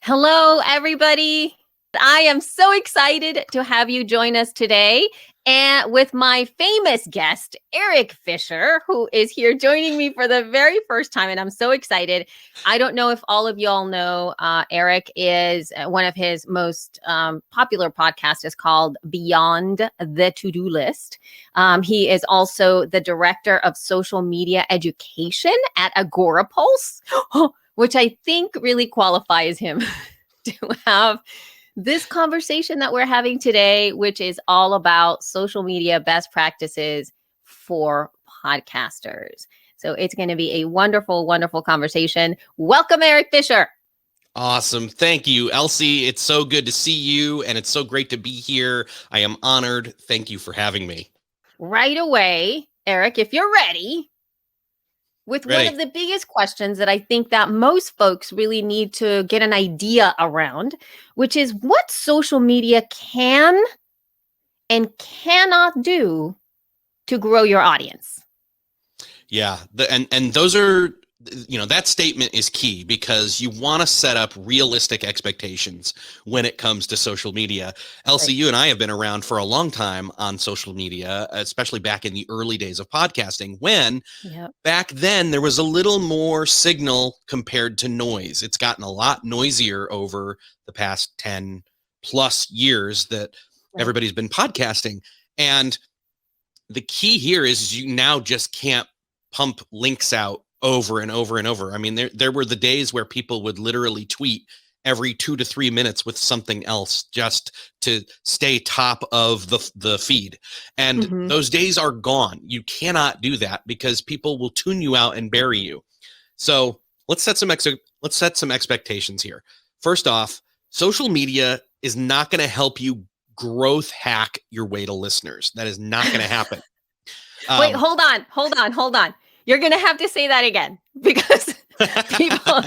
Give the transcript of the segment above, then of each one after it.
Hello, everybody. I am so excited to have you join us today and with my famous guest, Erik Fisher, who is here joining me for the very first time. And I'm so excited. I don't know if all of y'all know, Erik is one of his most popular podcasts is called Beyond the To-Do List. He is also the director of social media education at Agorapulse, which I think really qualifies him to have this conversation that we're having today, which is all about social media best practices for podcasters. So it's going to be a wonderful, wonderful conversation. Welcome, Erik Fisher. Awesome. Thank you, Elsie. It's so good to see you, and it's so great to be here. I am honored. Thank you for having me. Right away, Erik, if you're ready, with one of the biggest questions that I think that most folks really need to get an idea around, which is what social media can and cannot do to grow your audience. Yeah, and those are, that statement is key because you want to set up realistic expectations when it comes to social media. Elsie, you and I have been around for a long time on social media, especially back in the early days of podcasting, when back then there was a little more signal compared to noise. It's gotten a lot noisier over the past 10 plus years that everybody's been podcasting. And the key here is you now just can't pump links out over and over and over. I mean, there were the days where people would literally tweet every 2 to 3 minutes with something else just to stay top of the feed. And those days are gone. You cannot do that because people will tune you out and bury you. So let's set some expectations here. First off, social media is not going to help you growth hack your way to listeners. That is not going to happen. Wait, hold on. You're going to have to say that again because people,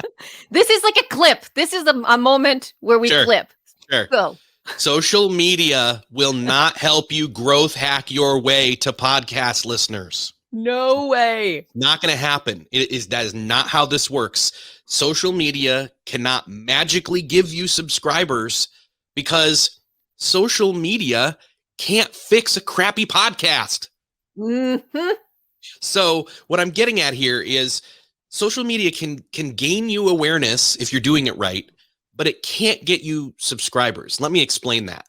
this is like a clip. This is a moment where we clip. Sure. Go. Social media will not help you growth hack your way to podcast listeners. No way. Not going to happen. That is not how this works. Social media cannot magically give you subscribers because social media can't fix a crappy podcast. So what I'm getting at here is social media can gain you awareness if you're doing it right, but it can't get you subscribers. Let me explain that.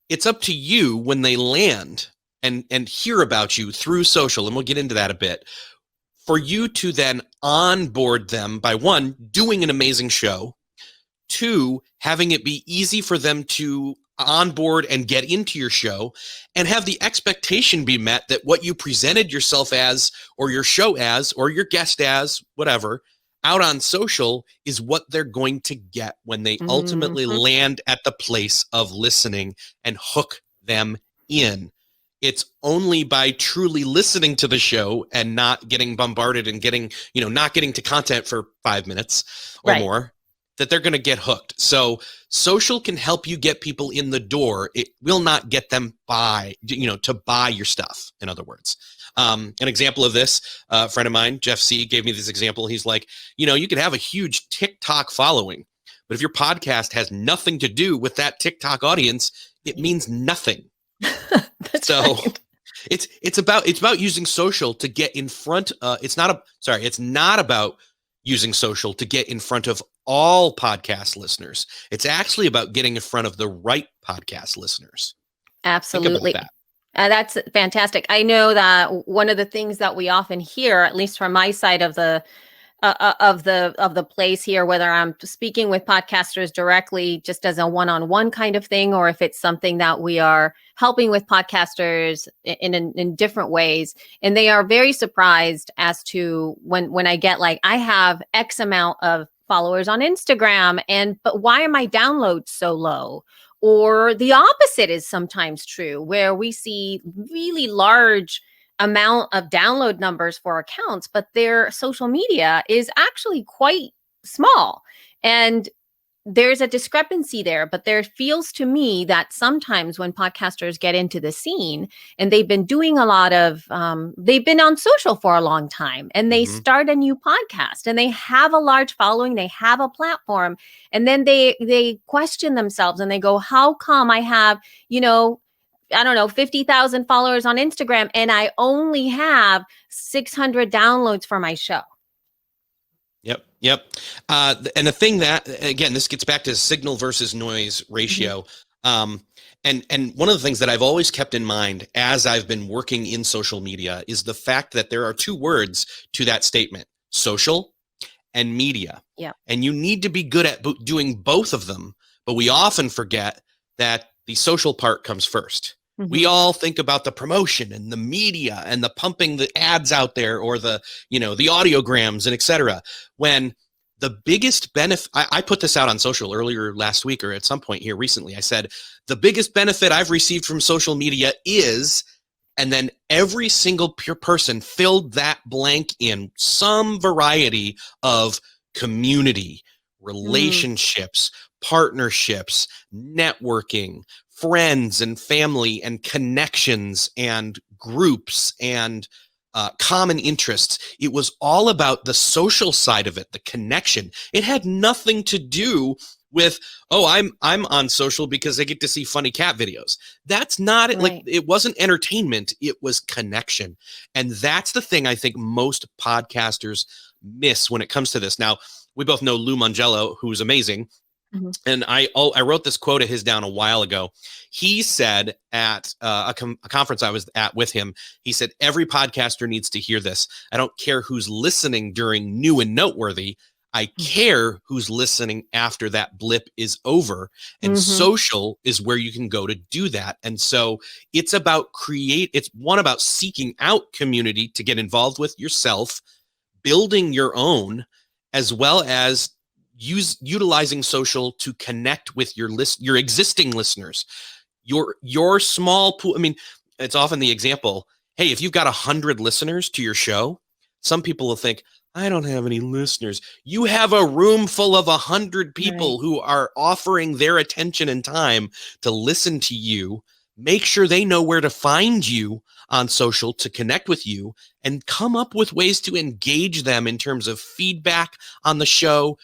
It's up to you when they land and hear about you through social, and we'll get into that a bit, for you to then onboard them by 1, doing an amazing show, 2, having it be easy for them to onboard and get into your show, and have the expectation be met that what you presented yourself as or your show as or your guest as, whatever, out on social is what they're going to get when they ultimately land at the place of listening and hook them in. It's only by truly listening to the show and not getting bombarded and not getting to content for 5 minutes or more that they're going to get hooked. So social can help you get people in the door. It will not get them to buy your stuff, in other words. An example of this, a friend of mine, Jeff C., gave me this example. He's like, you could have a huge TikTok following, but if your podcast has nothing to do with that TikTok audience, it means nothing. It's about using social to get in front. It's not about using social to get in front of all podcast listeners. It's actually about getting in front of the right podcast listeners. Absolutely. Think about that. That's fantastic. I know that one of the things that we often hear, at least from my side of the place here, whether I'm speaking with podcasters directly, just as a one-on-one kind of thing, or if it's something that we are helping with podcasters in different ways, and they are very surprised as to when I get like, I have X amount of followers on Instagram, but why are my downloads so low? Or the opposite is sometimes true, where we see really large amount of download numbers for accounts, but their social media is actually quite small. And there's a discrepancy there, but there feels to me that sometimes when podcasters get into the scene and they've been doing a lot of, they've been on social for a long time and they start a new podcast and they have a large following, they have a platform, and then they question themselves and they go, how come I have, I don't know, 50,000 followers on Instagram and I only have 600 downloads for my show? Yep. And the thing that, again, this gets back to signal versus noise ratio. And one of the things that I've always kept in mind as I've been working in social media is the fact that there are two words to that statement: social and media. Yeah. And you need to be good at doing both of them. But we often forget that the social part comes first. We all think about the promotion and the media and the pumping the ads out there, or the audiograms and et cetera. When the biggest benefit, I put this out on social earlier last week, or at some point here recently, I said, the biggest benefit I've received from social media is, and then every single person filled that blank in some variety of community, relationships, partnerships, networking, friends and family and connections and groups and common interests. It was all about the social side of it, the connection. It had nothing to do with, oh, I'm on social because I get to see funny cat videos. That's not it. Like, it wasn't entertainment, it was connection. And that's the thing I think most podcasters miss when it comes to this. Now, we both know Lou Mangello, who's amazing. And I wrote this quote of his down a while ago. He said at a conference I was at with him, he said, every podcaster needs to hear this. I don't care who's listening during new and noteworthy. I care who's listening after that blip is over. And social is where you can go to do that. And so it's about it's about seeking out community to get involved with yourself, building your own, as well as utilizing social to connect with your existing listeners, your small pool. I mean, it's often the example, hey, if you've got 100 listeners to your show, some people will think, I don't have any listeners. You have a room full of 100 people who are offering their attention and time to listen to you. Make sure they know where to find you on social to connect with you, and come up with ways to engage them in terms of feedback on the show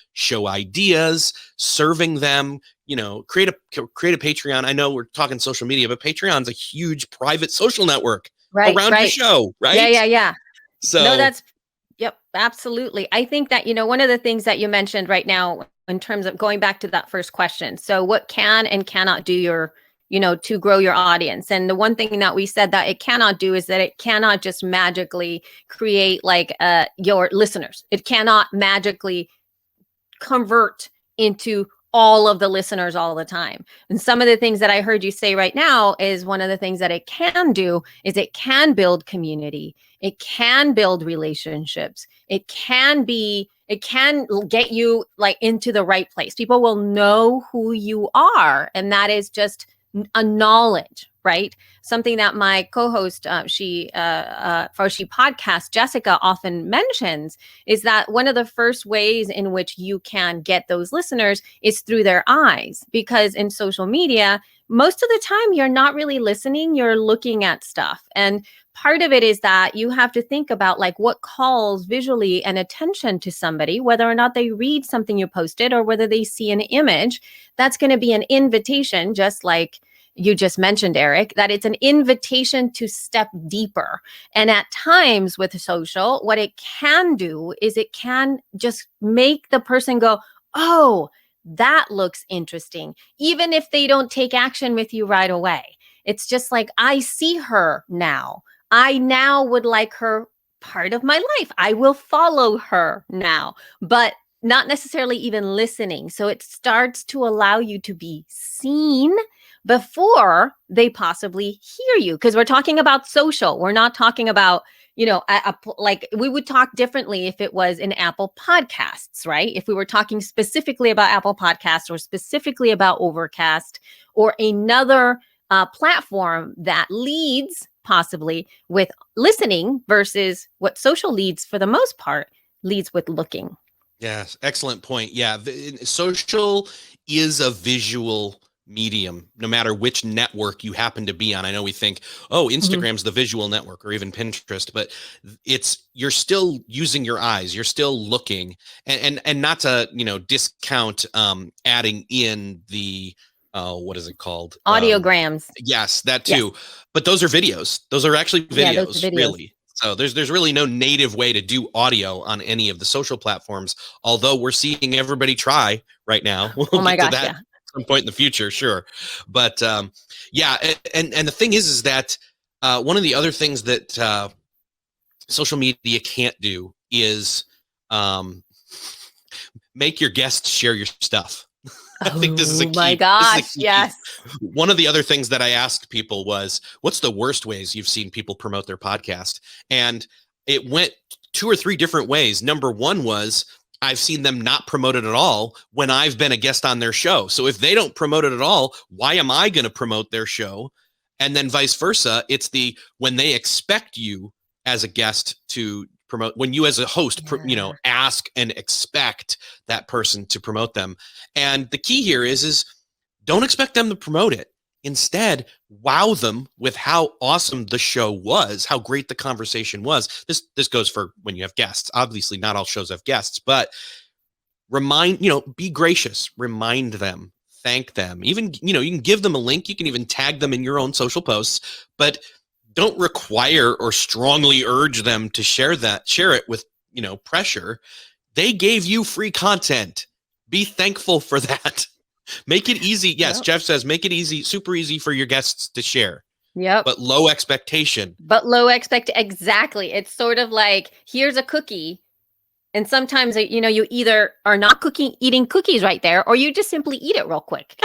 ideas, serving them, create a Patreon. I know we're talking social media, but Patreon's a huge private social network around your show, right? Yeah. So no, yep, absolutely. I think that, one of the things that you mentioned right now in terms of going back to that first question. So what can and cannot do to grow your audience? And the one thing that we said that it cannot do is that it cannot just magically create your listeners. It cannot magically convert into all of the listeners all the time. And some of the things that I heard you say right now is one of the things that it can do is it can build community. It can build relationships. It can get you into the right place. People will know who you are. And that is just a knowledge, right? Something that my co-host, she podcast, Jessica, often mentions is that one of the first ways in which you can get those listeners is through their eyes, because in social media, most of the time you're not really listening, you're looking at stuff. And part of it is that you have to think about what calls visually and attention to somebody, whether or not they read something you posted or whether they see an image. That's going to be an invitation, just like you just mentioned, Erik, that it's an invitation to step deeper. And at times with social, what it can do is it can just make the person go, oh, that looks interesting, even if they don't take action with you right away. It's just like, I see her now. I now would like her part of my life. I will follow her now, but not necessarily even listening. So it starts to allow you to be seen before they possibly hear you. Because we're talking about social. We're not talking about, we would talk differently if it was in Apple Podcasts, right? If we were talking specifically about Apple Podcasts or specifically about Overcast or another platform that leads possibly with listening versus what social leads for the most part leads with looking. Yes, excellent point. Yeah, social is a visual medium, no matter which network you happen to be on. I know we think, oh, Mhm. Instagram's the visual network or even Pinterest, but you're still using your eyes, you're still looking, and not to discount adding in the what is it called? Audiograms. Yes, that Yes. too. But those are videos. Those are actually Yeah, those are videos, videos. really. So there's really no native way to do audio on any of the social platforms, although we're seeing everybody try right now. We'll Oh my get to gosh, that yeah. at some point in the future, sure. But yeah, and the thing is that one of the other things that social media can't do is um, make your guests share your stuff. I think this is a Oh my key. This is a gosh, key piece. yes. One of the other things that I asked people was, what's the worst ways you've seen people promote their podcast? And it went 2 or 3 different ways. Number one was, I've seen them not promote it at all when I've been a guest on their show. So if they don't promote it at all, why am I going to promote their show? And then vice versa. It's when they expect you as a guest to promote, when you as a host, Yeah. ask and expect that person to promote them. And the key here is don't expect them to promote it. Instead, wow them with how awesome the show was, how great the conversation was. This goes for when you have guests. Obviously, not all shows have guests, but be gracious, remind them, thank them. Even, you can give them a link, you can even tag them in your own social posts, but don't require or strongly urge them to share it with, pressure. They gave you free content. Be thankful for that. Make it easy. Yes, Yep. Jeff says make it easy, super easy for your guests to share, Yep. but low expectation. But low exactly. It's sort of like, here's a cookie. And sometimes, you either are not eating cookies right there, or you just simply eat it real quick.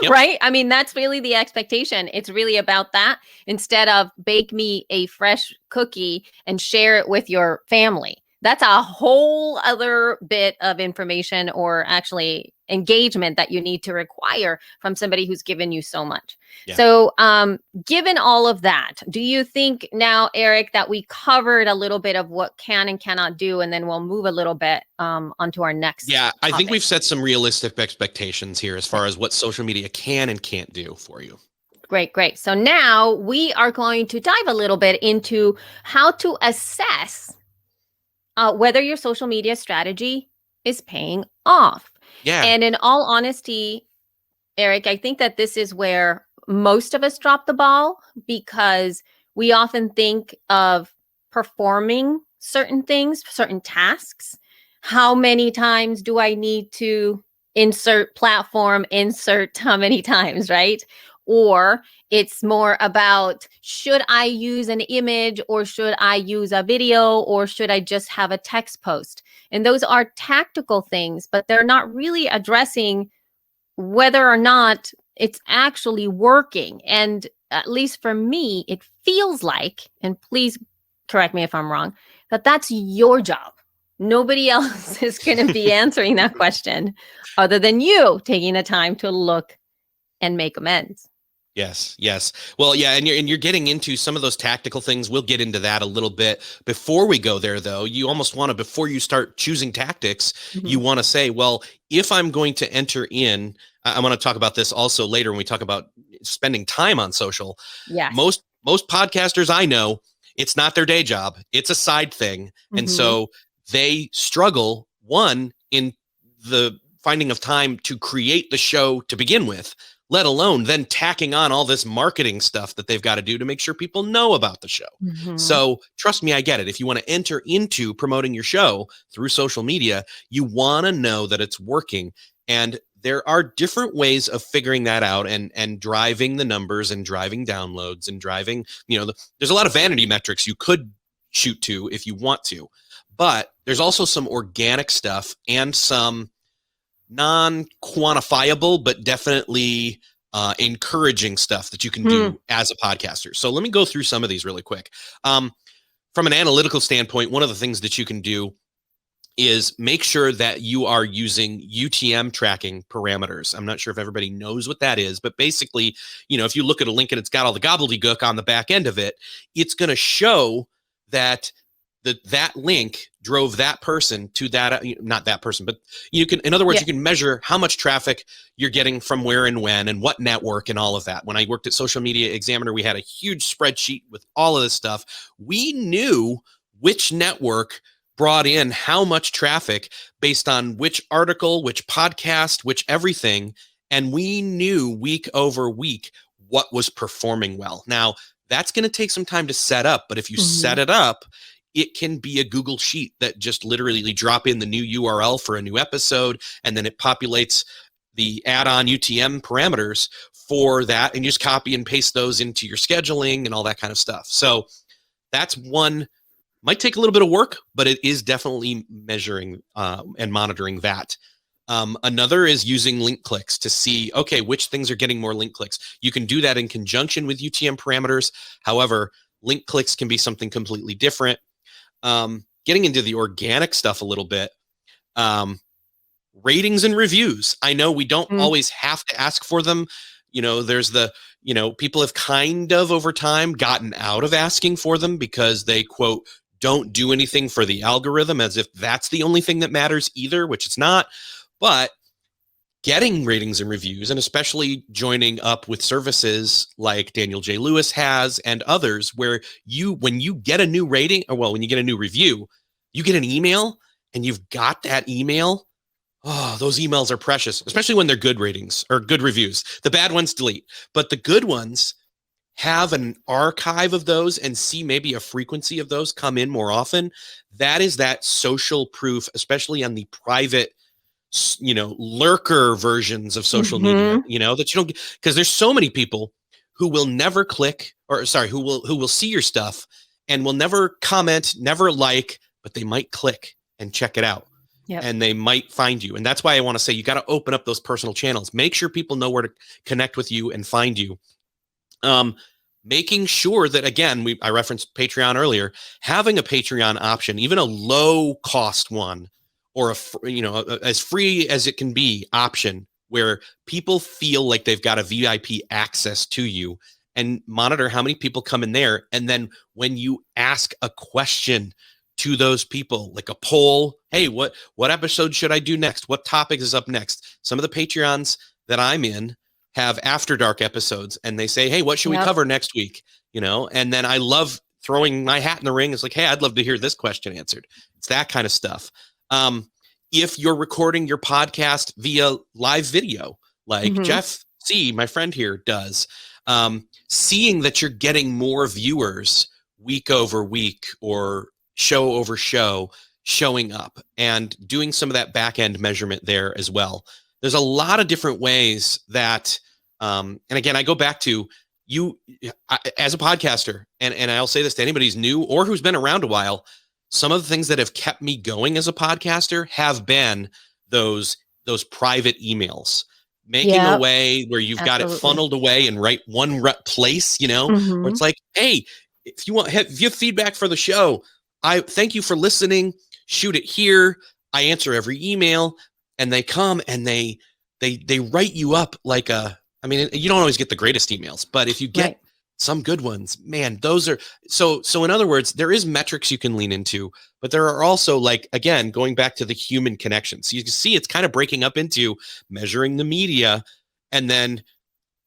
Yep. Right? I mean, that's really the expectation. It's really about that, instead of bake me a fresh cookie and share it with your family. That's a whole other bit of information, or actually engagement, that you need to require from somebody who's given you so much. Yeah. So, given all of that, do you think now, Erik, that we covered a little bit of what can and cannot do, and then we'll move a little bit onto our next Yeah, I think topic? we've set some realistic expectations here as far as what social media can and can't do for you. Great, great. So now we are going to dive a little bit into how to assess whether your social media strategy is paying off. Yeah. And in all honesty, Erik, I think that this is where most of us drop the ball, because we often think of performing certain things, certain tasks. How many times do I need to insert how many times, right? Or it's more about, should I use an image, or should I use a video, or should I just have a text post? And those are tactical things, but they're not really addressing whether or not it's actually working. And at least for me, it feels like, and please correct me if I'm wrong, that that's your job. Nobody else is going to be answering that question other than you taking the time to look and make amends. Yes, yes. Well, yeah, and you're getting into some of those tactical things. We'll get into that a little bit. Before we go there, though, you almost want to, before you start choosing tactics, you want to say, well, if I'm going to enter in, I want to talk about this also later when we talk about spending time on social. Yes. Most podcasters I know, it's not their day job. It's a side thing. And so they struggle, one, in the finding of time to create the show to begin with, let alone then tacking on all this marketing stuff that they've got to do to make sure people know about the show. So trust me, I get it. If you want to enter into promoting your show through social media, you want to know that it's working. And there are different ways of figuring that out and driving the numbers and driving downloads and driving, there's a lot of vanity metrics you could shoot to if you want to, but there's also some organic stuff and some non-quantifiable, but definitely encouraging stuff that you can do as a podcaster. So let me go through some of these really quick. From an analytical standpoint, one of the things that you can do is make sure that you are using UTM tracking parameters. I'm not sure if everybody knows what that is, but basically, if you look at a link and it's got all the gobbledygook on the back end of it, it's going to show that that link drove that person to that, not that person, but you can, in other words, you can measure how much traffic you're getting from where and when and what network and all of that. When I worked at Social Media Examiner, we had a huge spreadsheet with all of this stuff. We knew which network brought in how much traffic based on which article, which podcast, which everything. And we knew week over week what was performing well. Now, that's going to take some time to set up, but if you set it up, it can be a Google Sheet that just literally drop in the new URL for a new episode, and then it populates the add-on UTM parameters for that, and you just copy and paste those into your scheduling and all that kind of stuff. So that's one, might take a little bit of work, but it is definitely measuring and monitoring that. Another is using link clicks to see, okay, which things are getting more link clicks. You can do that in conjunction with UTM parameters. However, link clicks can be something completely different. Getting into the organic stuff a little bit, ratings and reviews. I know we don't always have to ask for them. There's the, people have kind of over time gotten out of asking for them because they, quote, don't do anything for the algorithm, as if that's the only thing that matters either, which it's not. But getting ratings and reviews, and especially joining up with services like Daniel J. Lewis has and others, where when you get a new rating, when you get a new review, you get an email and you've got that email. Oh, those emails are precious, especially when they're good ratings or good reviews. The bad ones delete, but the good ones have an archive of those and see maybe a frequency of those come in more often. That is that social proof, especially on the private, lurker versions of social media, that you don't get, because there's so many people who will never click, who will see your stuff and will never comment, never like, but they might click and check it out. Yep. And they might find you. And that's why I want to say you got to open up those personal channels. Make sure people know where to connect with you and find you. Making sure that, again, I referenced Patreon earlier, having a Patreon option, even a low cost one, or as free as it can be option, where people feel like they've got a VIP access to you, and monitor how many people come in there. And then when you ask a question to those people, like a poll, hey, what episode should I do next? What topic is up next? Some of the Patreons that I'm in have After Dark episodes, and they say, hey, what should we cover next week? And then I love throwing my hat in the ring. It's like, hey, I'd love to hear this question answered. It's that kind of stuff. If you're recording your podcast via live video, like Jeff C., my friend here, does, seeing that you're getting more viewers week over week or show over show showing up, and doing some of that back end measurement there as well. There's a lot of different ways that, and again, I go back to you as a podcaster, and I'll say this to anybody who's new or who's been around a while. Some of the things that have kept me going as a podcaster have been those private emails, making a way where you've got it funneled away in one place, where it's like, hey, if you have feedback for the show, I thank you for listening. Shoot it here. I answer every email, and they come and they write you up like you don't always get the greatest emails, but if you get some good ones, man, those are so in other words, there is metrics you can lean into, but there are also, like, again, going back to the human connection. So you can see it's kind of breaking up into measuring the media, and then,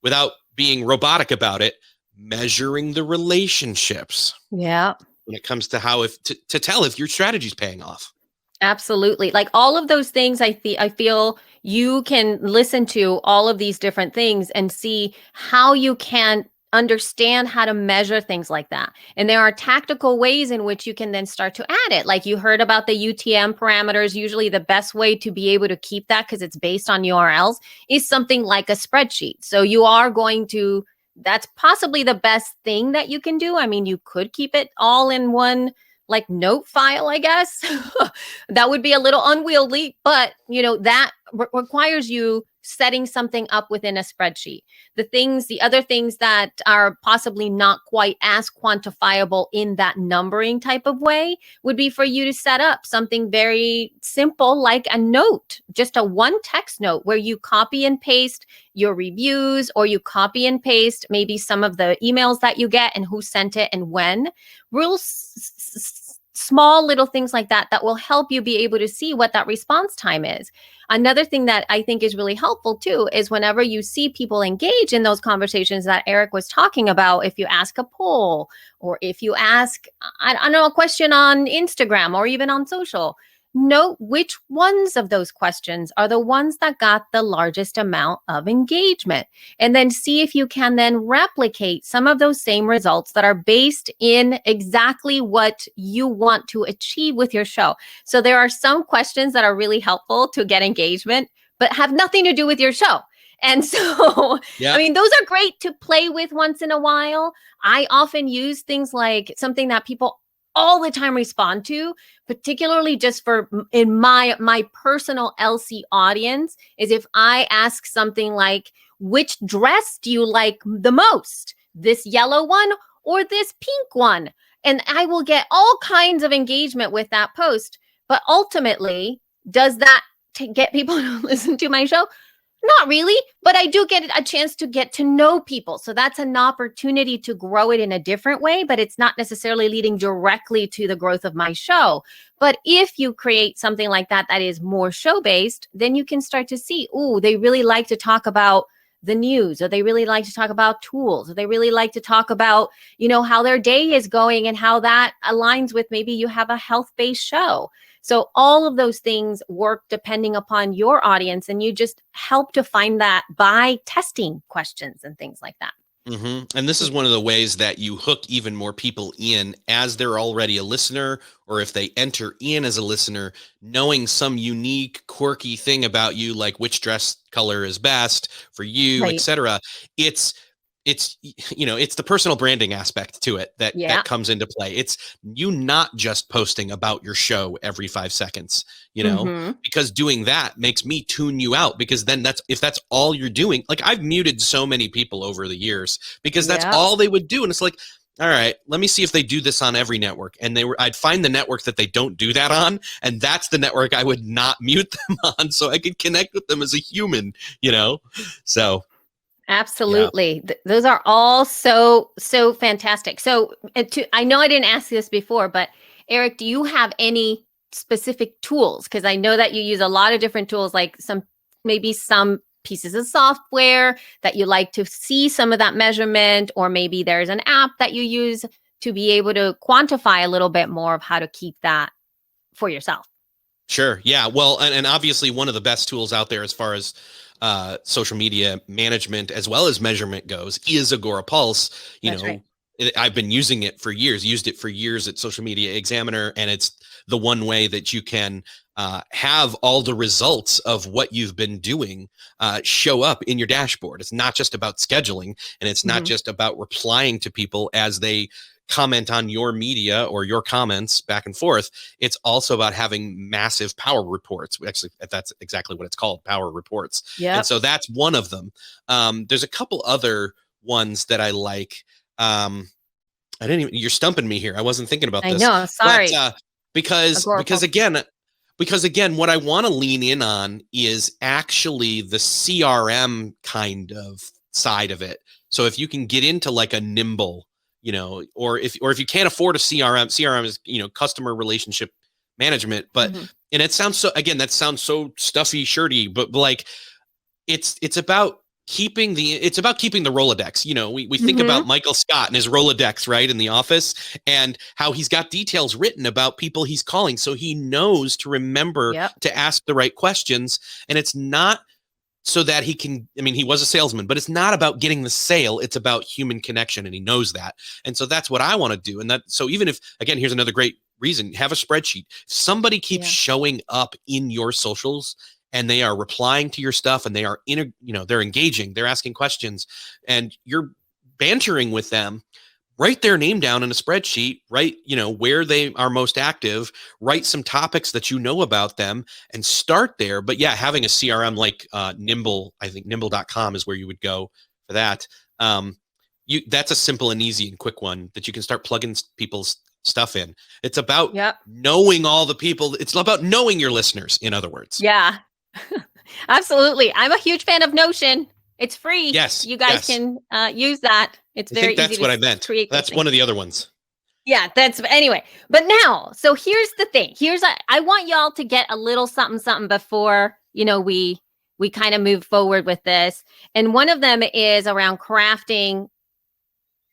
without being robotic about it, measuring the relationships. Yeah. When it comes to how to tell if your strategy is paying off. Absolutely. Like all of those things, I feel you can listen to all of these different things and see how you can understand how to measure things like that. And there are tactical ways in which you can then start to add it. Like you heard about the UTM parameters. Usually the best way to be able to keep that, because it's based on URLs, is something like a spreadsheet. So you are going to, that's possibly the best thing that you can do. I mean, you could keep it all in one like note file, I guess. That would be a little unwieldy, but that requires you setting something up within a spreadsheet. The other things that are possibly not quite as quantifiable in that numbering type of way would be for you to set up something very simple, like a note, just a one text note where you copy and paste your reviews, or you copy and paste maybe some of the emails that you get and who sent it and when. Real small little things like that that will help you be able to see what that response time is. Another thing that I think is really helpful too is whenever you see people engage in those conversations that Erik was talking about, if you ask a poll or if you ask, I don't know, a question on Instagram or even on social, note which ones of those questions are the ones that got the largest amount of engagement, and then see if you can then replicate some of those same results that are based in exactly what you want to achieve with your show. So there are some questions that are really helpful to get engagement, but have nothing to do with your show. And so, Yeah. I mean, those are great to play with once in a while. I often use things like something that people all the time respond to, particularly just for in my personal Elsie audience, is if I ask something like, which dress do you like the most? This yellow one or this pink one? And I will get all kinds of engagement with that post. But ultimately, does that get people to listen to my show? Not really, but I do get a chance to get to know people. So that's an opportunity to grow it in a different way, but it's not necessarily leading directly to the growth of my show. But if you create something like that that is more show-based, then you can start to see, ooh, they really like to talk about the news, or they really like to talk about tools, or they really like to talk about, you know, how their day is going and how that aligns with maybe you have a health-based show. So all of those things work depending upon your audience, and you just help to find that by testing questions and things like that. And this is one of the ways that you hook even more people in as they're already a listener, or if they enter in as a listener, knowing some unique, quirky thing about you, like which dress color is best for you, Right. etc. It's it's the personal branding aspect to it that comes into play. It's you not just posting about your show every 5 seconds, because doing that makes me tune you out, because then if that's all you're doing, like I've muted so many people over the years because that's all they would do. And it's like, all right, let me see if they do this on every network. And I'd find the network that they don't do that on, and that's the network I would not mute them on, so I could connect with them as a human, so. Absolutely. Yeah. Those are all so fantastic. So I know I didn't ask this before, but Erik, do you have any specific tools? Because I know that you use a lot of different tools, like maybe some pieces of software that you like to see some of that measurement, or maybe there's an app that you use to be able to quantify a little bit more of how to keep that for yourself. Sure. Yeah. Well, and obviously one of the best tools out there as far as social media management as well as measurement goes is Agorapulse. Right. I've been using it for years, used it for years at Social Media Examiner, and it's the one way that you can have all the results of what you've been doing show up in your dashboard. It's not just about scheduling, and it's not just about replying to people as they comment on your media or your comments back and forth. It's also about having massive power reports. Actually, that's exactly what it's called, power reports. Yeah. And so that's one of them. There's a couple other ones that I like. You're stumping me here. I wasn't thinking about this. I know, sorry. But, because again, what I want to lean in on is actually the CRM kind of side of it. So if you can get into like a nimble, or if you can't afford a CRM is, customer relationship management, but, and it sounds that sounds so stuffy, shirty, but like it's about keeping the Rolodex. We think about Michael Scott and his Rolodex, right, in The Office, and how he's got details written about people he's calling, so he knows to remember to ask the right questions. And it's not so that he was a salesman, but it's not about getting the sale. It's about human connection, and he knows that. And so that's what I want to do. And so even if, again, here's another great reason, have a spreadsheet. If somebody keeps showing up in your socials and they are replying to your stuff, and they are they're engaging, they're asking questions, and you're bantering with them, write their name down in a spreadsheet, write, where they are most active, write some topics that you know about them, and start there. But yeah, having a CRM like Nimble, I think nimble.com is where you would go for that. That's a simple and easy and quick one that you can start plugging people's stuff in. It's about knowing all the people. It's about knowing your listeners, in other words. Yeah, absolutely. I'm a huge fan of Notion. It's free. Yes. You guys can use that. It's very easy. That's what I meant. That's one of the other ones. Yeah, that's anyway. But now, so here's the thing. I want y'all to get a little something before, we kind of move forward with this. And one of them is around crafting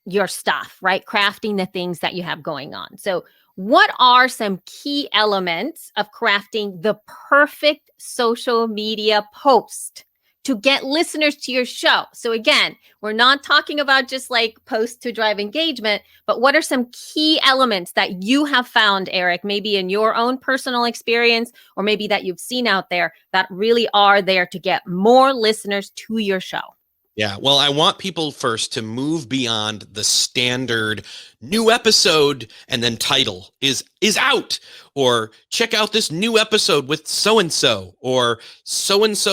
your stuff, right? Crafting the things that you have going on. So, what are some key elements of crafting the perfect social media post to get listeners to your show? So, again, we're not talking about just like posts to drive engagement, but what are some key elements that you have found, Erik, maybe in your own personal experience, or maybe that you've seen out there that really are there to get more listeners to your show? Yeah, well, I want people first to move beyond the standard new episode and then title is out, or check out this new episode with so and so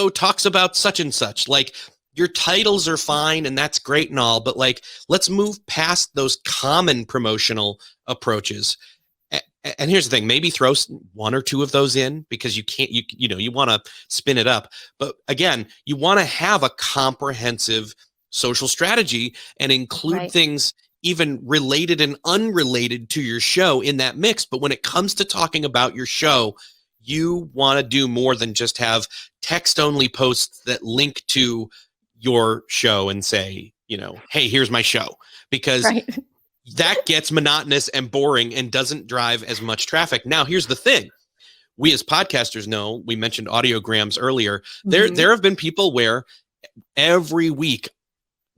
talks about such and such. Like, your titles are fine and that's great and all, but like, let's move past those common promotional approaches. And here's the thing, maybe throw one or two of those in, because you can't, you want to spin it up. But again, you want to have a comprehensive social strategy and include things even related and unrelated to your show in that mix. But when it comes to talking about your show, you want to do more than just have text only posts that link to your show and say, hey, here's my show, because that gets monotonous and boring and doesn't drive as much traffic. Now, here's the thing. We as podcasters know, we mentioned audiograms earlier. There have been people where every week,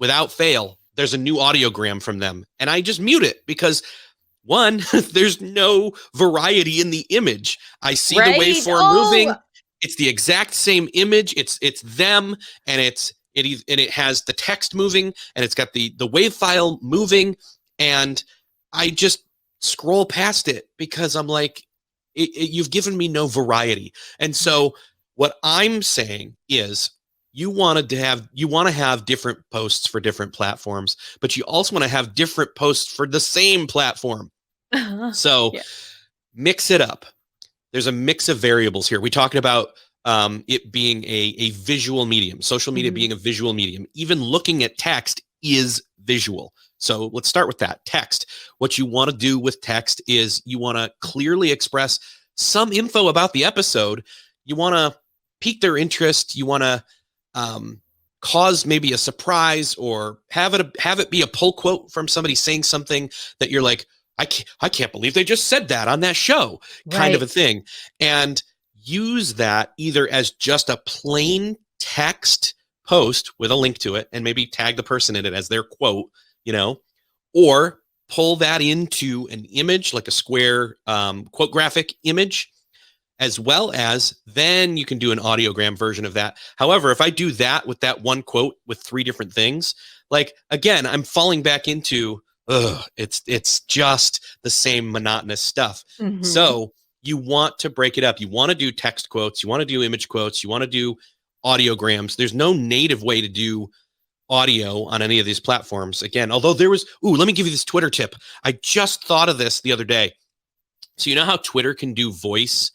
without fail, there's a new audiogram from them. And I just mute it because, one, there's no variety in the image. I see the waveform moving. It's the exact same image. It's them, and it has the text moving, and it's got the wave file moving. And I just scroll past it because I'm like, you've given me no variety. And so what I'm saying is, you want to have different posts for different platforms, but you also want to have different posts for the same platform. So mix it up. There's a mix of variables here. We talked about it being a visual medium, social media being a visual medium. Even looking at text is visual. So let's start with that. Text. What you want to do with text is you want to clearly express some info about the episode. You want to pique their interest. You want to cause maybe a surprise, or have it be a pull quote from somebody saying something that you're like, I can't believe they just said that on that show, kind of a thing. And use that either as just a plain text post with a link to it, and maybe tag the person in it as their quote, or pull that into an image, like a square quote graphic image, as well as then you can do an audiogram version of that. However, if I do that with that one quote with 3 different things, like, again, I'm falling back into, it's just the same monotonous stuff. So you want to break it up. You want to do text quotes. You want to do image quotes. You want to do audiograms. There's no native way to do audio on any of these platforms. Again, although there was, let me give you this Twitter tip. I just thought of this the other day. So you know how Twitter can do voice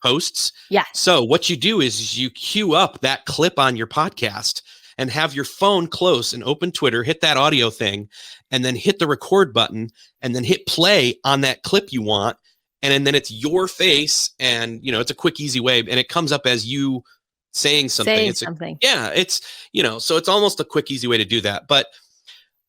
posts? Yeah. So what you do is you queue up that clip on your podcast and have your phone close and open Twitter, hit that audio thing, and then hit the record button, and then hit play on that clip you want. And then it's your face, and it's a quick, easy way, and it comes up as you saying something. So it's almost a quick, easy way to do that. But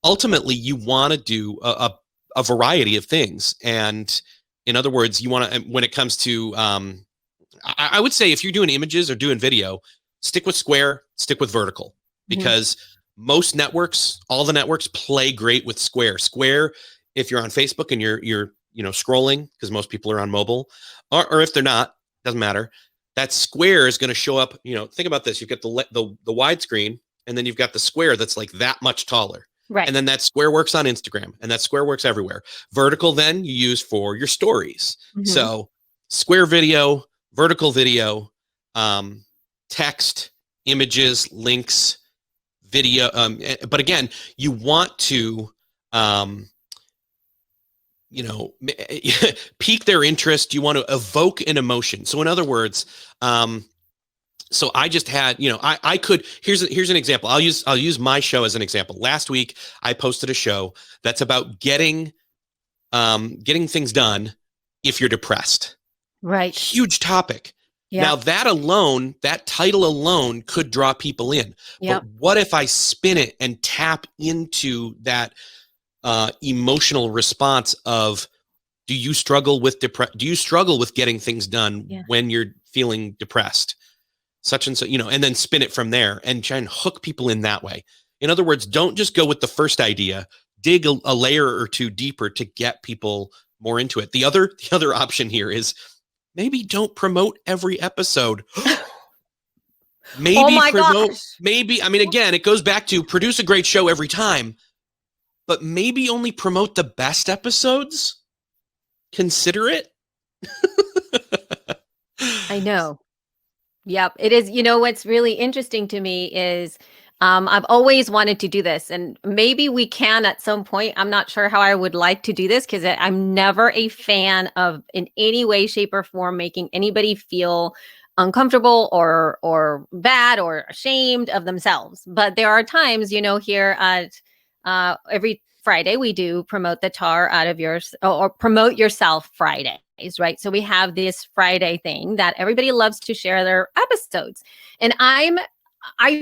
ultimately, you want to do a variety of things. And in other words, you want to, when it comes to, I would say, if you're doing images or doing video, stick with square, stick with vertical, because most networks, all the networks, play great with square. Square, if you're on Facebook and you're scrolling, because most people are on mobile, or if they're not, doesn't matter. That square is going to show up. Think about this. You've got the widescreen, and then you've got the square that's like that much taller. Right. And then that square works on Instagram, and that square works everywhere. Vertical, then you use for your stories. So square video, vertical video, text, images, links, video. But again, you want to, pique their interest. You want to evoke an emotion. So in other words, so I just had, I could, here's an example. I'll use my show as an example. Last week, I posted a show that's about getting getting things done if you're depressed. Right. Huge topic. Yeah. Now that alone, that title alone could draw people in. Yeah. But what if I spin it and tap into that emotional response of, do you struggle with getting things done when you're feeling depressed? Such and so, and then spin it from there and try and hook people in that way. In other words, don't just go with the first idea, dig a layer or two deeper to get people more into it. The other option here is maybe don't promote every episode. Maybe oh my promote, gosh. maybe, I mean, again, it goes back to produce a great show every time, but maybe only promote the best episodes. Consider it. I know. Yep, it is. What's really interesting to me is I've always wanted to do this, and maybe we can at some point. I'm not sure how I would like to do this because I'm never a fan of, in any way, shape, or form, making anybody feel uncomfortable or bad or ashamed of themselves. But there are times, here at every Friday, we do promote the tar out of yours, or promote yourself Fridays, right? So we have this Friday thing that everybody loves to share their episodes. And I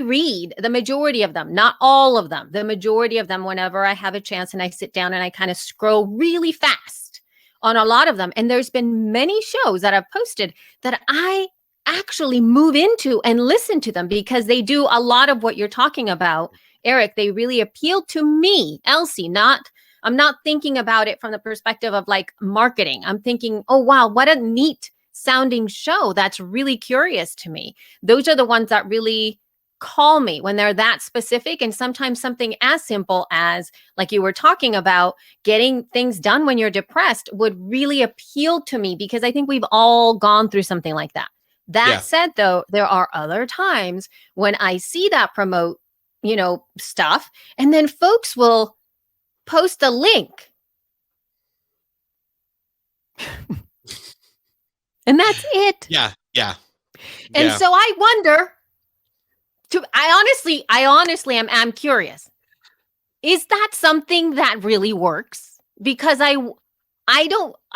read the majority of them, not all of them, the majority of them whenever I have a chance, and I sit down and I kind of scroll really fast on a lot of them. And there's been many shows that I've posted that I actually move into and listen to them because they do a lot of what you're talking about, Erik. They really appeal to me, Elsie. I'm not thinking about it from the perspective of like marketing. I'm thinking, oh, wow, what a neat sounding show. That's really curious to me. Those are the ones that really call me when they're that specific. And sometimes something as simple as, like you were talking about, getting things done when you're depressed would really appeal to me because I think we've all gone through something like that. That said, though, there are other times when I see that promote, stuff, and then folks will post a link. And that's it. Yeah. And so I wonder, I honestly am curious. Is that something that really works? Because I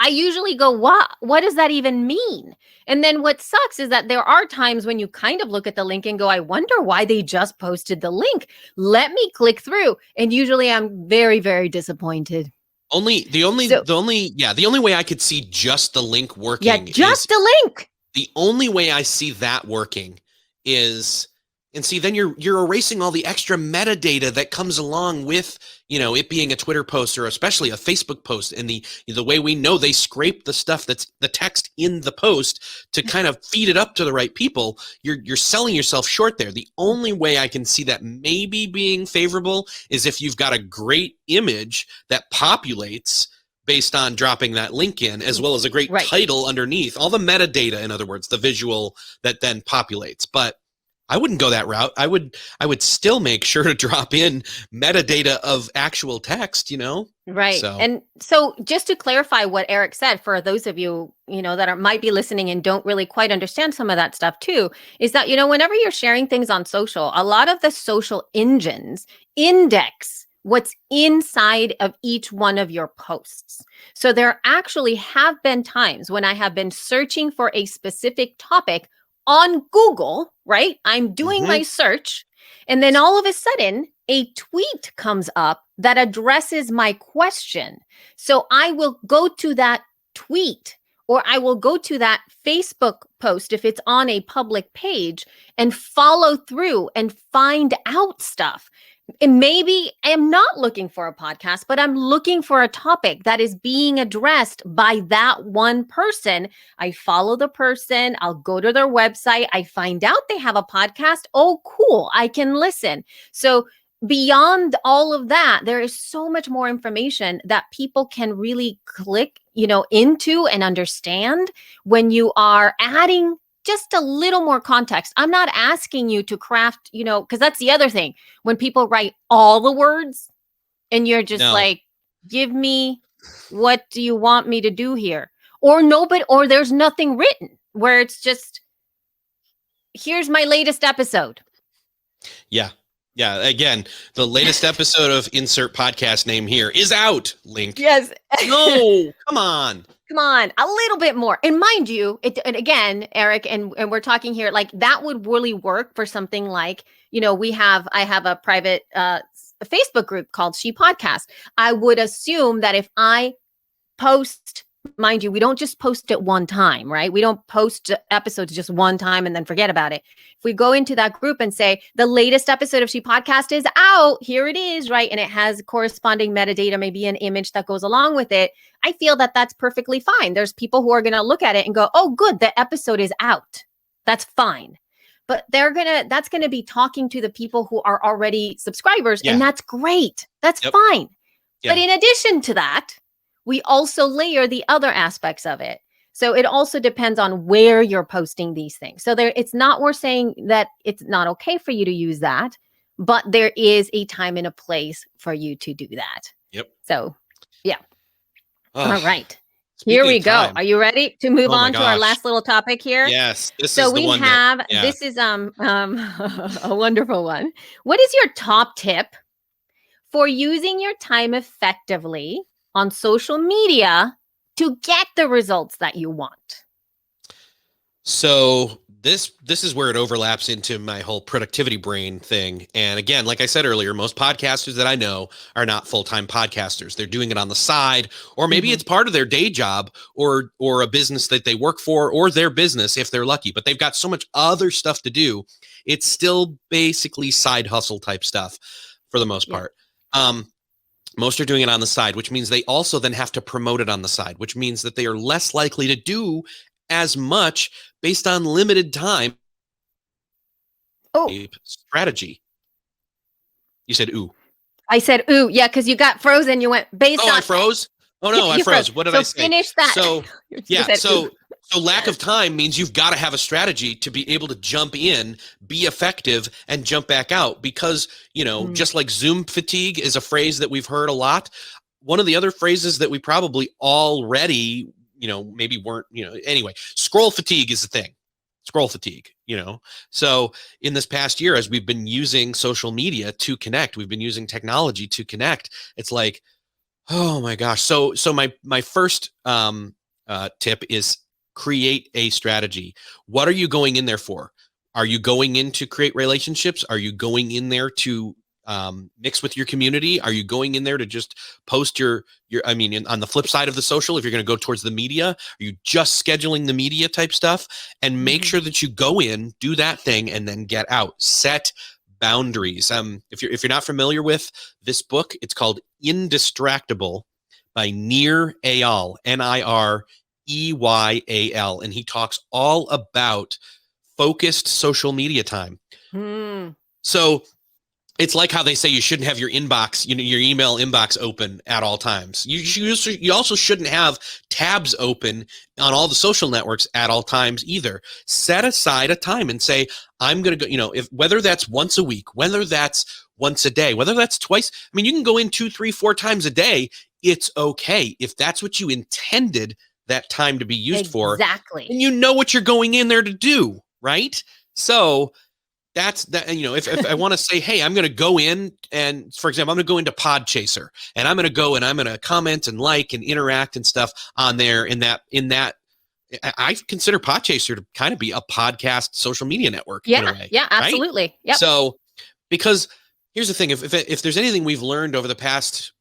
usually go, what does that even mean? And then what sucks is that there are times when you kind of look at the link and go, I wonder why they just posted the link. Let me click through. And usually I'm very, very disappointed. The only way I could see just the link working. Yeah, just the link. The only way I see that working is, and see, then you're erasing all the extra metadata that comes along with, it being a Twitter post or especially a Facebook post, and the way we know they scrape the stuff that's the text in the post to kind of feed it up to the right people. You're selling yourself short there. The only way I can see that maybe being favorable is if you've got a great image that populates based on dropping that link in, as well as a great title underneath, all the metadata, in other words, the visual that then populates. But I wouldn't go that route. I would still make sure to drop in metadata of actual text, Right. And so just to clarify what Erik said, for those of you, that might be listening and don't really quite understand some of that stuff too, is that, whenever you're sharing things on social, a lot of the social engines index what's inside of each one of your posts. So there actually have been times when I have been searching for a specific topic on Google, right? I'm doing my search, and then all of a sudden a tweet comes up that addresses my question. So I will go to that tweet, or I will go to that Facebook post if it's on a public page, and follow through and find out stuff. And maybe I am not looking for a podcast, but I'm looking for a topic that is being addressed by that one person. I follow the person. I'll go to their website. I find out they have a podcast. Oh, cool. I can listen. So beyond all of that, there is so much more information that people can really click, into and understand when you are adding just a little more context. I'm not asking you to craft, because that's the other thing. When people write all the words and you're just like, give me, what do you want me to do here? Or or there's nothing written, where it's just, here's my latest episode. Yeah. Yeah. Again, the latest episode of insert podcast name here is out. Link. Yes. No, come on. Come on, a little bit more. And mind you, and again, Eric, and we're talking here, like that would really work for something like, I have a private Facebook group called She Podcast. I would assume that if I post, mind you, we don't just post it one time, right? We don't post episodes just one time and then forget about it. If we go into that group and say, the latest episode of She Podcast is out, here it is, right? And it has corresponding metadata, maybe an image that goes along with it. I feel that that's perfectly fine. There's people who are going to look at it and go, oh, good, the episode is out. That's fine. But that's going to be talking to the people who are already subscribers. Yeah. And that's great. That's fine. Yeah. But in addition to that, we also layer the other aspects of it. So it also depends on where you're posting these things. So we're saying that it's not okay for you to use that, but there is a time and a place for you to do that. Yep. So, yeah. All right. Here we go. Are you ready to move on to our last little topic here? Yes. This is a wonderful one. What is your top tip for using your time effectively on social media to get the results that you want? So this is where it overlaps into my whole productivity brain thing. And again, like I said earlier, most podcasters that I know are not full-time podcasters. They're doing it on the side, or maybe it's part of their day job or a business that they work for, or their business if they're lucky, but they've got so much other stuff to do. It's still basically side hustle type stuff for the most part. Most are doing it on the side, which means they also then have to promote it on the side, which means that they are less likely to do as much based on limited time. Strategy. You said ooh. I said ooh, yeah, because you got frozen. You went based on. I froze? Oh no, I froze. What did I say? Finish that. So yeah, so lack of time means you've got to have a strategy to be able to jump in, be effective, and jump back out. Because, just like Zoom fatigue is a phrase that we've heard a lot. One of the other phrases that we probably already, maybe weren't, anyway, scroll fatigue is the thing. Scroll fatigue, So in this past year, as we've been using social media to connect, we've been using technology to connect. It's like, oh my gosh. So my first tip is create a strategy. What are you going in there for? Are you going in to create relationships? Are you going in there to mix with your community? Are you going in there to just post on the flip side of the social, if you're going to go towards the media, are you just scheduling the media type stuff? And make sure that you go in, do that thing, and then get out. Set boundaries. If you're not familiar with this book, it's called Indistractable by Nir Eyal, Nireyal, and he talks all about focused social media time. So it's like how they say you shouldn't have your inbox, your email inbox open at all times. You also shouldn't have tabs open on all the social networks at all times either. Set aside a time and say, I'm going to go, whether that's once a week, whether that's once a day, whether that's twice. You can go in 2, 3, 4 times a day. It's okay. If that's what you intended that time to be used for. Exactly. And you know what you're going in there to do, right? So that's that. If I want to say, hey, I'm going to go in and, for example, I'm going to go into Podchaser and I'm going to go and I'm going to comment and like and interact and stuff on there. In that, I consider Podchaser to kind of be a podcast social media network. Yeah. In a way, yeah, absolutely. Right? Yep. So, because here's the thing, if there's anything we've learned over the past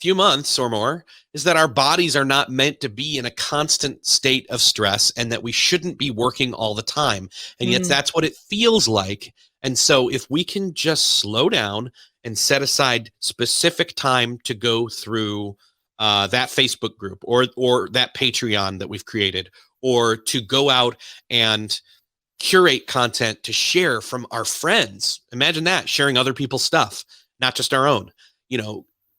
few months or more, is that our bodies are not meant to be in a constant state of stress, and that we shouldn't be working all the time. And yet that's what it feels like. And so if we can just slow down and set aside specific time to go through that Facebook group or that Patreon that we've created, or to go out and curate content to share from our friends. Imagine that, sharing other people's stuff, not just our own,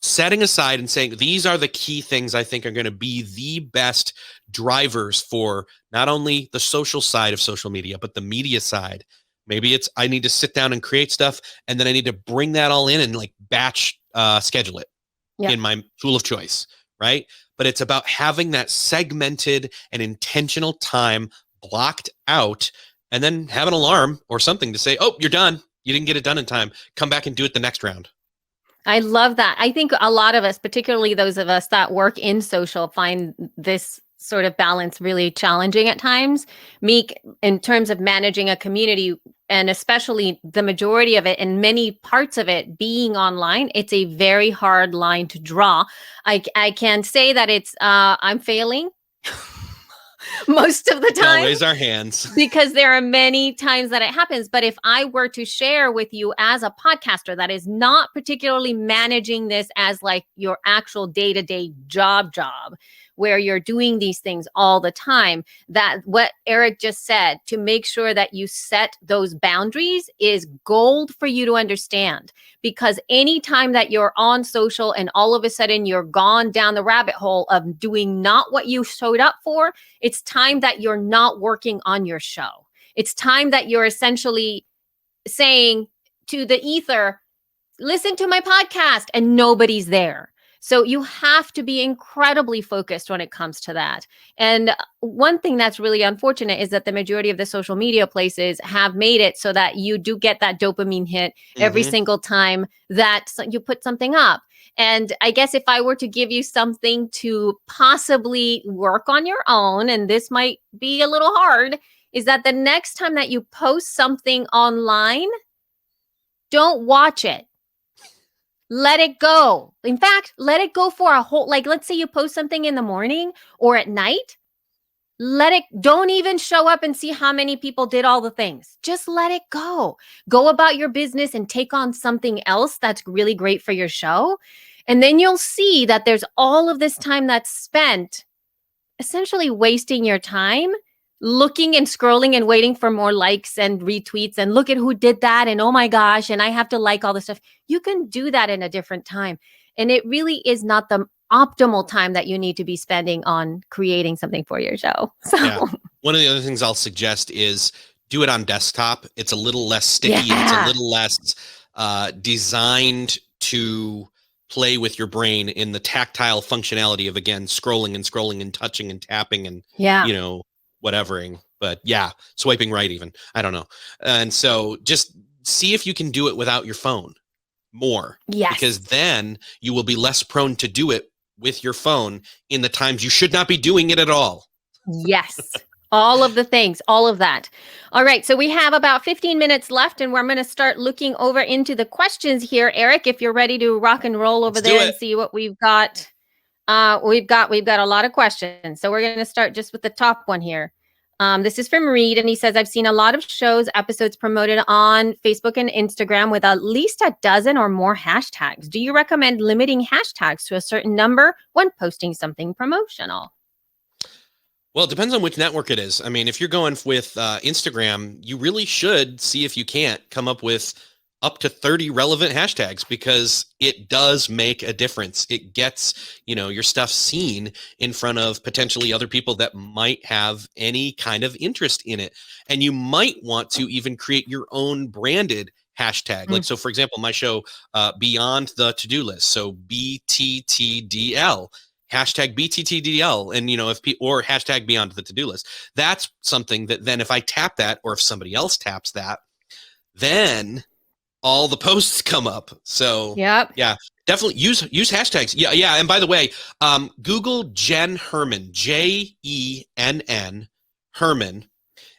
setting aside and saying, these are the key things I think are going to be the best drivers for not only the social side of social media, but the media side. Maybe it's, I need to sit down and create stuff, and then I need to bring that all in and like batch schedule it in my tool of choice, right? But it's about having that segmented and intentional time blocked out, and then have an alarm or something to say, oh, you're done. You didn't get it done in time. Come back and do it the next round. I love that. I think a lot of us, particularly those of us that work in social, find this sort of balance really challenging at times. Meek, in terms of managing a community, and especially the majority of it and many parts of it being online, it's a very hard line to draw. I can say that I'm failing most of the We all time. raise our hands. Because there are many times that it happens. But if I were to share with you as a podcaster that is not particularly managing this as like your actual day-to-day job, where you're doing these things all the time, that what Erik just said, to make sure that you set those boundaries, is gold for you to understand. Because anytime that you're on social and all of a sudden you're gone down the rabbit hole of doing not what you showed up for, it's time that you're not working on your show. It's time that you're essentially saying to the ether, listen to my podcast, and nobody's there. So you have to be incredibly focused when it comes to that. And one thing that's really unfortunate is that the majority of the social media places have made it so that you do get that dopamine hit every single time that you put something up. And I guess if I were to give you something to possibly work on your own, and this might be a little hard, is that the next time that you post something online, don't watch it. Let it go. In fact, let it go for a whole, like, let's say you post something in the morning or at night. Don't even show up and see how many people did all the things. Just let it go. Go about your business and take on something else that's really great for your show. And then you'll see that there's all of this time that's spent essentially wasting your time looking and scrolling and waiting for more likes and retweets and look at who did that and oh my gosh, and I have to like all this stuff. You can do that in a different time. And it really is not the optimal time that you need to be spending on creating something for your show. So one of the other things I'll suggest is do it on desktop. It's a little less sticky. It's a little less designed to play with your brain in the tactile functionality of, again, scrolling and touching and tapping and, whatevering. But swiping right even. I don't know. And so just see if you can do it without your phone more. Yes. Because then you will be less prone to do it with your phone in the times you should not be doing it at all. Yes. All of the things, all of that. All right. So we have about 15 minutes left, and we're going to start looking over into the questions here. Erik, if you're ready to rock and roll over there and see what we've got. We've got a lot of questions. So we're going to start just with the top one here. This is from Reed, and he says, I've seen a lot of shows, episodes promoted on Facebook and Instagram with at least a dozen or more hashtags. Do you recommend limiting hashtags to a certain number when posting something promotional? Well, it depends on which network it is. I mean, if you're going with Instagram, you really should see if you can't come up with up to 30 relevant hashtags, because it does make a difference. It gets, your stuff seen in front of potentially other people that might have any kind of interest in it. And you might want to even create your own branded hashtag. Like, so for example, my show, Beyond the To-Do List. So BTTDL. Hashtag BTTDL, and or hashtag Beyond the To-Do List. That's something that then if I tap that, or if somebody else taps that, then all the posts come up. So definitely use hashtags. Yeah. And by the way, Google Jen Herman, JENN Herman,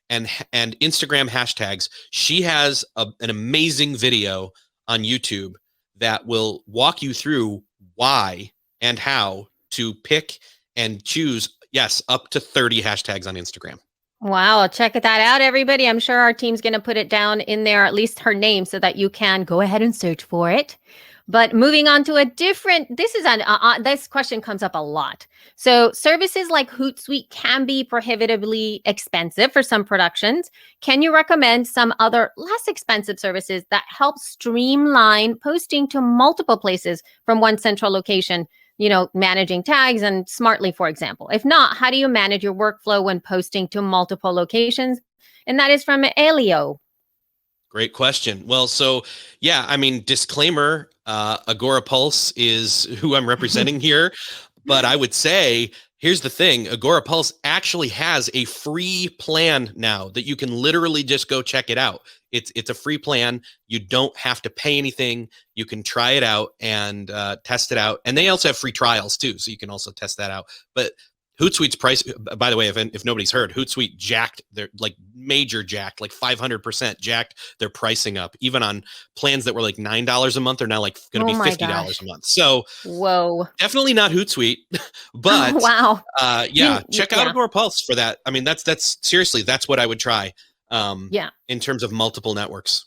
and Instagram hashtags. She has an amazing video on YouTube that will walk you through why and how to pick and choose, up to 30 hashtags on Instagram. Wow. Check that out, everybody. I'm sure our team's going to put it down in there, at least her name, so that you can go ahead and search for it. But moving on to a different, this question comes up a lot. So services like Hootsuite can be prohibitively expensive for some productions. Can you recommend some other less expensive services that help streamline posting to multiple places from one central location? Managing tags and Smartly, for example. If not, how do you manage your workflow when posting to multiple locations? And that is from Elio. Great question. Well, so disclaimer, Agorapulse is who I'm representing here, But I would say, here's the thing. Agorapulse actually has a free plan now that you can literally just go check it out. It's a free plan. You don't have to pay anything. You can try it out and test it out. And they also have free trials too, so you can also test that out. But Hootsuite's price, by the way, if nobody's heard, Hootsuite jacked their major jacked, like 500% jacked their pricing up. Even on plans that were like $9 a month are now like going to be $50 a month. So whoa, definitely not Hootsuite, but wow, check out Agorapulse for that. I mean, that's seriously, that's what I would try. In terms of multiple networks.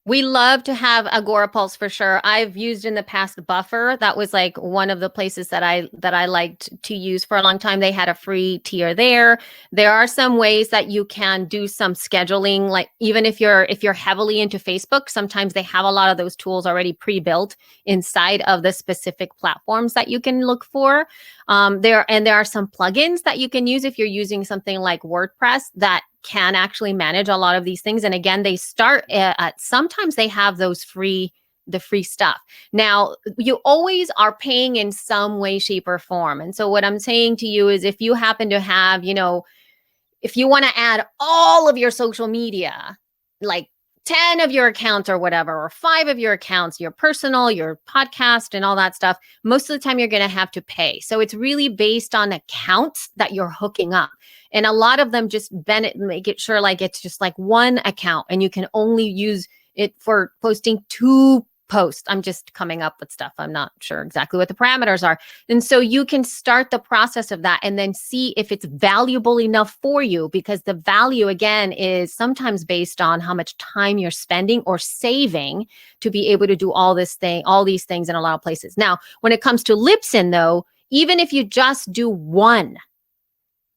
We love to have Agorapulse for sure. I've used in the past Buffer. That was like one of the places that I liked to use for a long time. They had a free tier there. There are some ways that you can do some scheduling, like even if you're heavily into Facebook, sometimes they have a lot of those tools already pre-built inside of the specific platforms that you can look for. There are some plugins that you can use if you're using something like WordPress that can actually manage a lot of these things. And again, they start at sometimes they have the free stuff. Now, you always are paying in some way, shape, or form. And so what I'm saying to you is if you happen to have, if you want to add all of your social media, like 10 of your accounts or whatever, or 5 of your accounts, your personal, your podcast and all that stuff, most of the time you're going to have to pay. So it's really based on accounts that you're hooking up. And a lot of them just make it sure like it's just like one account and you can only use it for posting 2 posts. I'm just coming up with stuff. I'm not sure exactly what the parameters are. And so you can start the process of that and then see if it's valuable enough for you, because the value again is sometimes based on how much time you're spending or saving to be able to do all these things in a lot of places. Now, when it comes to Libsyn though, even if you just do one,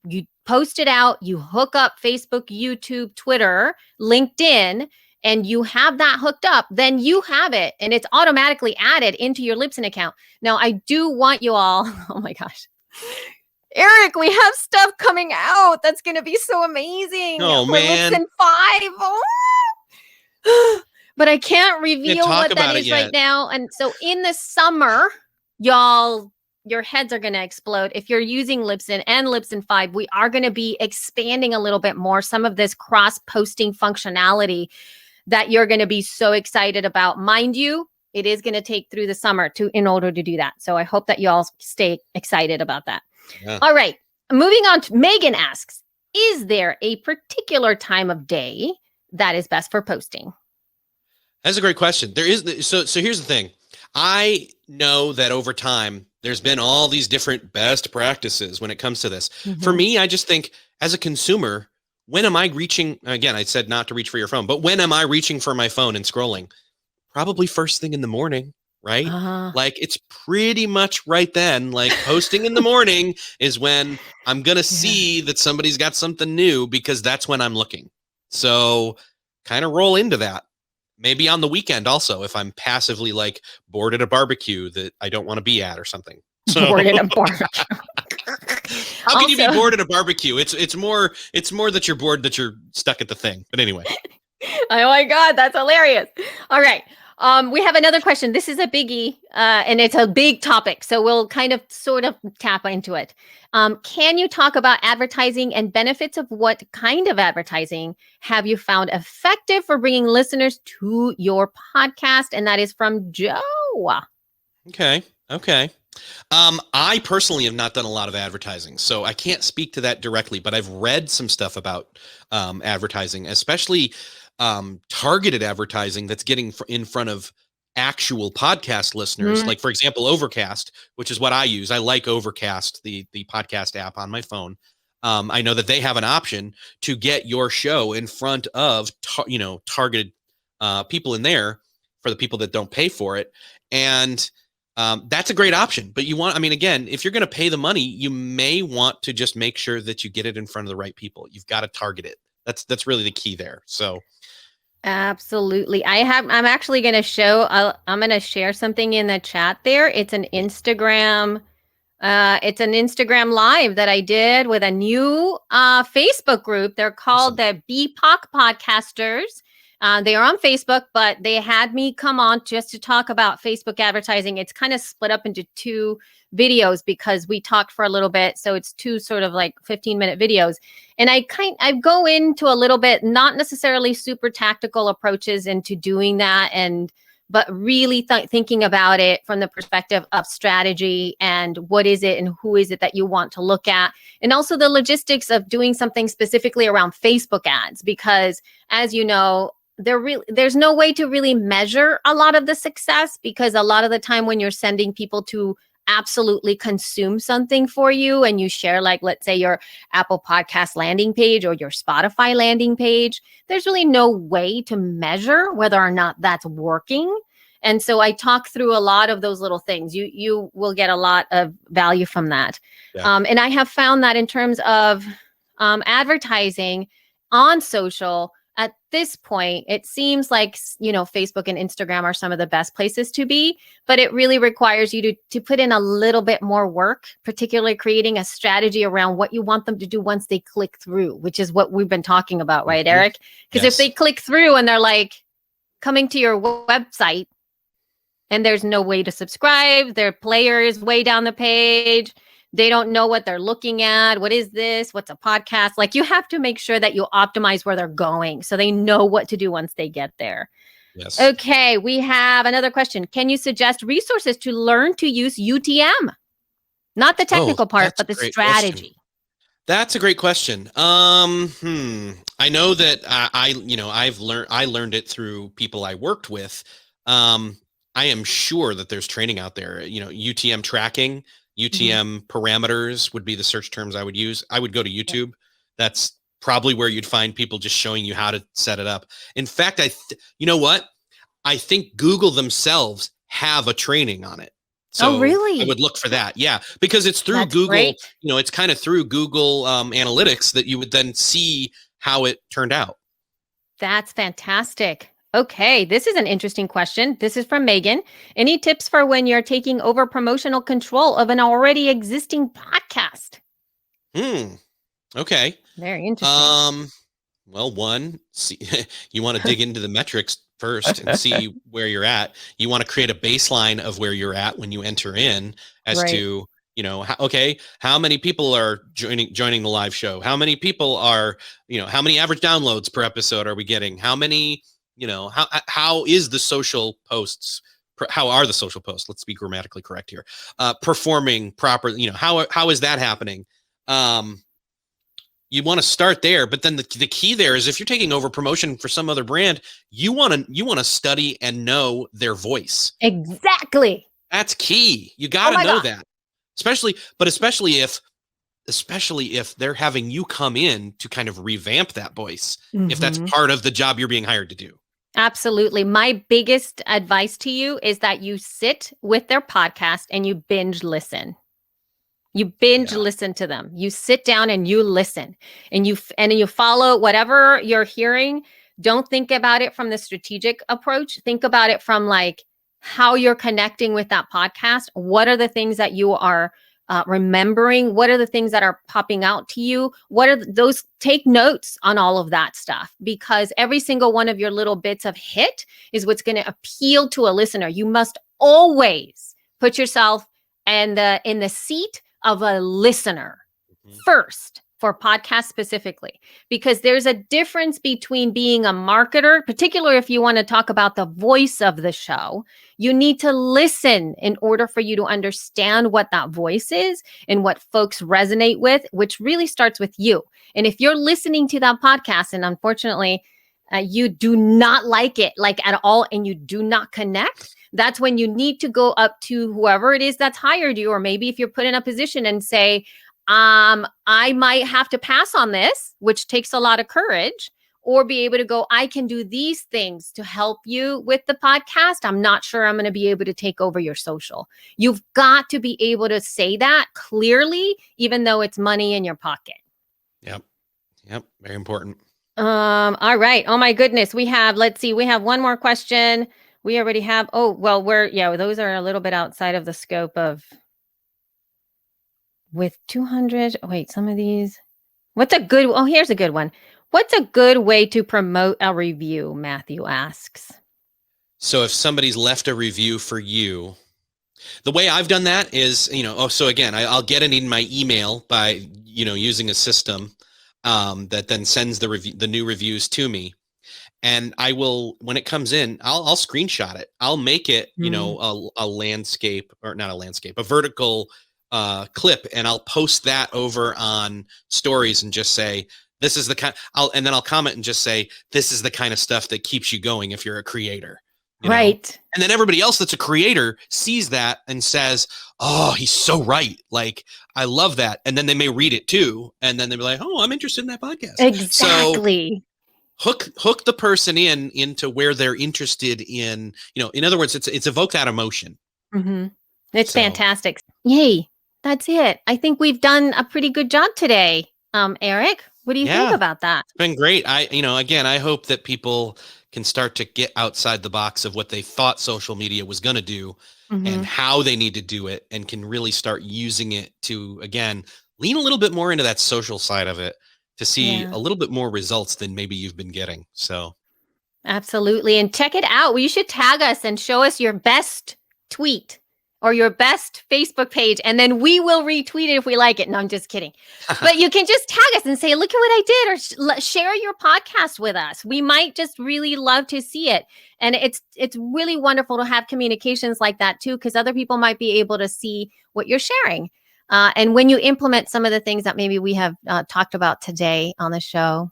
you post it out, you hook up Facebook, YouTube, Twitter, LinkedIn, and you have that hooked up, then you have it and it's automatically added into your Libsyn account. Now, I do want you all, oh my gosh, Erik, we have stuff coming out that's going to be so amazing. Oh, man. Libsyn 5. Oh. But I can't reveal what that is right now. And so in the summer, y'all, your heads are going to explode. If you're using Libsyn and Libsyn 5, we are going to be expanding a little bit more some of this cross-posting functionality that you're going to be so excited about. Mind you, it is going to take through the summer in order to do that. So I hope that you all stay excited about that. Yeah. All right. Moving on to Megan asks, is there a particular time of day that is best for posting? That's a great question. There is. So here's the thing. I know that over time, there's been all these different best practices when it comes to this. Mm-hmm. For me, I just think as a consumer, when am I reaching? Again, I said not to reach for your phone, but when am I reaching for my phone and scrolling? Probably first thing in the morning, right? Like it's pretty much right then, like posting in the morning is when I'm going to see that somebody's got something new because that's when I'm looking. So kind of roll into that. Maybe on the weekend also, if I'm passively like bored at a barbecue that I don't want to be at or something. So, bored at a barbecue. How can you be bored at a barbecue? It's more that you're bored that you're stuck at the thing. But anyway. Oh my God, that's hilarious. All right. We have another question. This is a biggie, and it's a big topic. So we'll kind of sort of tap into it. Can you talk about advertising and benefits of what kind of advertising have you found effective for bringing listeners to your podcast? And that is from Joe. Okay. I personally have not done a lot of advertising, so I can't speak to that directly, but I've read some stuff about advertising, especially targeted advertising that's getting in front of actual podcast listeners. Like, for example, Overcast, which is what I use. I like Overcast, the podcast app on my phone. I know that they have an option to get your show in front of, targeted people in there for the people that don't pay for it. And that's a great option. But again, if you're going to pay the money, you may want to just make sure that you get it in front of the right people. You've got to target it. That's really the key there. So. Absolutely. I'm actually going to I'm going to share something in the chat there. It's an Instagram live that I did with a new Facebook group. They're called the BPOC Podcasters. They are on Facebook, but they had me come on just to talk about Facebook advertising. It's kind of split up into 2 videos because we talked for a little bit. So it's 2 sort of like 15-minute videos. And I go into a little bit, not necessarily super tactical approaches into doing that, but really thinking about it from the perspective of strategy and what is it and who is it that you want to look at. And also the logistics of doing something specifically around Facebook ads, because as you know, there's no way to really measure a lot of the success, because a lot of the time when you're sending people to absolutely consume something for you and you share, like, let's say your Apple Podcast landing page or your Spotify landing page, there's really no way to measure whether or not that's working. And so I talk through a lot of those little things. You will get a lot of value from that. Yeah. And I have found that in terms of advertising on social, at this point, it seems like, Facebook and Instagram are some of the best places to be, but it really requires you to put in a little bit more work, particularly creating a strategy around what you want them to do once they click through, which is what we've been talking about, right, Eric? Because if they click through and they're like coming to your website and there's no way to subscribe, their player is way down the page, they don't know what they're looking at. What is this? What's a podcast? Like, you have to make sure that you optimize where they're going so they know what to do once they get there. Yes. Okay, we have another question. Can you suggest resources to learn to use UTM? Not the technical part, but the strategy. Question. That's a great question. I know that I learned it through people I worked with. I am sure that there's training out there. UTM tracking. UTM parameters would be the search terms I would use. I would go to YouTube. That's probably where you'd find people just showing you how to set it up. In fact, you know what? I think Google themselves have a training on it. So really? I would look for that. Yeah, because it's through Google. Great. It's kind of through Google Analytics that you would then see how it turned out. That's fantastic. Okay, this is an interesting question. This is from Megan. Any tips for when you're taking over promotional control of an already existing podcast? Okay. Very interesting. Well, one, you want to dig into the metrics first and see where you're at. You want to create a baseline of where you're at when you enter in as to, how many people are joining the live show? How many people are, how many average downloads per episode are we getting? How many, how is the social posts? How are the social posts? Let's be grammatically correct here. Performing properly. How is that happening? You want to start there, but then the key there is if you're taking over promotion for some other brand, you want to study and know their voice. Exactly. That's key. You got to know that, especially if they're having you come in to kind of revamp that voice, if that's part of the job you're being hired to do. Absolutely. My biggest advice to you is that you sit with their podcast and you binge listen. You binge listen to them. You sit down and you listen and you follow whatever you're hearing. Don't think about it from the strategic approach. Think about it from like how you're connecting with that podcast. What are the things that you are remembering? What are the things that are popping out to you? What are those? Take notes on all of that stuff, because every single one of your little bits of hit is what's going to appeal to a listener. You must always put yourself in the seat of a listener first for podcasts specifically, because there's a difference between being a marketer, particularly if you want to talk about the voice of the show. You need to listen in order for you to understand what that voice is and what folks resonate with, which really starts with you. And if you're listening to that podcast and unfortunately you do not like it like at all and you do not connect, that's when you need to go up to whoever it is that's hired you, or maybe if you're put in a position and say, I might have to pass on this, which takes a lot of courage, or be able to go, I can do these things to help you with the podcast. I'm not sure I'm going to be able to take over your social. You've got to be able to say that clearly, even though it's money in your pocket. Yep. Very important. All right. Oh my goodness. We have one more question. We already have, those are a little bit outside of the scope of with 200. Wait, some of these. Here's a good one. What's a good way to promote a review? Matthew asks. So if somebody's left a review for you, the way I've done that is, so again, I'll get it in my email by, using a system that then sends the new reviews to me. And I will, when it comes in, I'll screenshot it. I'll make it, a landscape, or not a landscape, a vertical clip, and I'll post that over on stories and just say, this is the kind, and then I'll comment and just say, this is the kind of stuff that keeps you going if you're a creator. Right. And then everybody else that's a creator sees that and says, oh, he's so right. Like, I love that. And then they may read it too. And then they'll be like, oh, I'm interested in that podcast. Exactly. So hook the person into where they're interested in, in other words, it's evoke that emotion. Mm-hmm. It's fantastic. Yay. That's it. I think we've done a pretty good job today. Erik, what do you think about that? It's been great. I hope that people can start to get outside the box of what they thought social media was going to do and how they need to do it, and can really start using it to, again, lean a little bit more into that social side of it to see a little bit more results than maybe you've been getting. So absolutely. And check it out. Well, you should tag us and show us your best tweet or your best Facebook page, and then we will retweet it if we like it. No, I'm just kidding. But you can just tag us and say, look at what I did, or share your podcast with us. We might just really love to see it. And it's really wonderful to have communications like that too, because other people might be able to see what you're sharing. And when you implement some of the things that maybe we have talked about today on the show.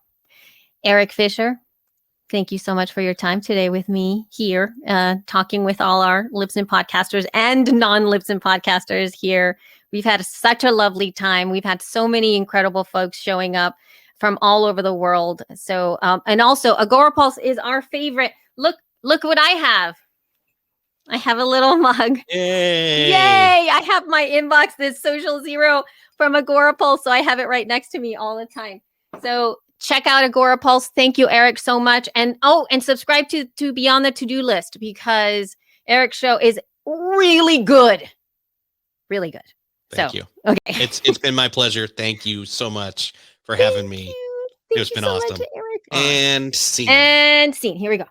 Erik Fisher, thank you so much for your time today with me here, talking with all our Libsyn podcasters and non-Libsyn podcasters here. We've had such a lovely time. We've had so many incredible folks showing up from all over the world. So, and also Agorapulse is our favorite. Look what I have. I have a little mug. Yay! I have my inbox, this Social Zero from Agorapulse. So I have it right next to me all the time. So check out Agorapulse. Thank you, Erik, so much. And subscribe to Be on the To-Do List, because Erik's show is really good. Really good. Thank you. Okay. It's been my pleasure. Thank you so much for having me. It's been awesome. Much, Erik. And scene. And scene. Here we go.